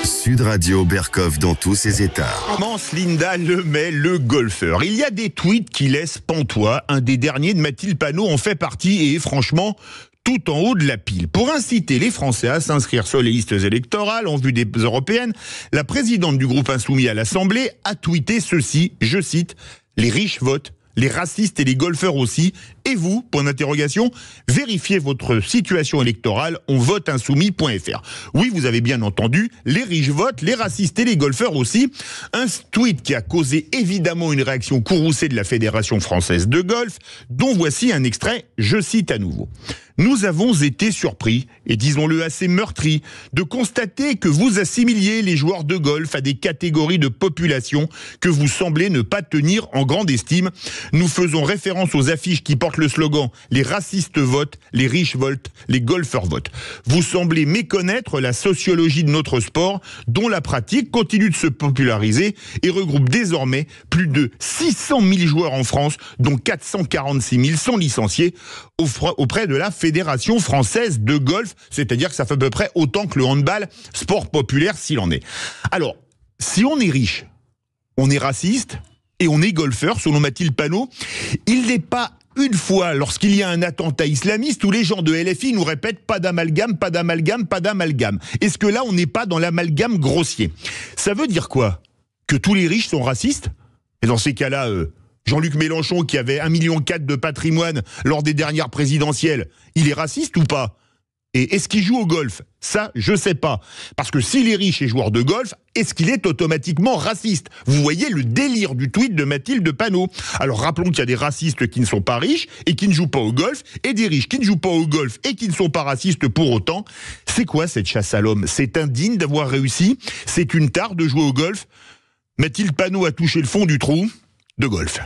Sud Radio Berkov dans tous ses états. Commence Linda Lemay, le golfeur. Il y a des tweets qui laissent pantois. Un des derniers de Mathilde Panot en fait partie et franchement, tout en haut de la pile. Pour inciter les Français à s'inscrire sur les listes électorales en vue des européennes, la présidente du groupe Insoumis à l'Assemblée a tweeté ceci, je cite, « Les riches votent, les racistes et les golfeurs aussi. Et vous, point d'interrogation, vérifiez votre situation électorale, on vote insoumis.fr. » Oui, vous avez bien entendu, les riches votent, les racistes et les golfeurs aussi. Un tweet qui a causé évidemment une réaction courroucée de la Fédération française de golf, dont voici un extrait, je cite à nouveau. « Nous avons été surpris, et disons-le assez meurtris, de constater que vous assimiliez les joueurs de golf à des catégories de population que vous semblez ne pas tenir en grande estime. Nous faisons référence aux affiches qui portent le slogan « Les racistes votent, les riches votent, les golfeurs votent ». Vous semblez méconnaître la sociologie de notre sport, dont la pratique continue de se populariser et regroupe désormais plus de 600 000 joueurs en France, dont 446 000 sont licenciés auprès de la Fédération française de golf, c'est-à-dire que ça fait à peu près autant que le handball, sport populaire s'il en est. Alors, si on est riche, on est raciste et on est golfeur, selon Mathilde Panot, il n'est pas une fois, lorsqu'il y a un attentat islamiste, où les gens de LFI nous répètent « pas d'amalgame, pas d'amalgame, pas d'amalgame ». Est-ce que là, on n'est pas dans l'amalgame grossier? Ça veut dire quoi? Que tous les riches sont racistes? Et dans ces cas-là, Jean-Luc Mélenchon, qui avait 1,4 million de patrimoine lors des dernières présidentielles, il est raciste ou pas? Et est-ce qu'il joue au golf? Ça, je sais pas. Parce que s'il est riche et joueur de golf, est-ce qu'il est automatiquement raciste? Vous voyez le délire du tweet de Mathilde Panot. Alors rappelons qu'il y a des racistes qui ne sont pas riches et qui ne jouent pas au golf, et des riches qui ne jouent pas au golf et qui ne sont pas racistes pour autant. C'est quoi cette chasse à l'homme? C'est indigne d'avoir réussi? C'est une tare de jouer au golf? Mathilde Panot a touché le fond du trou de golf.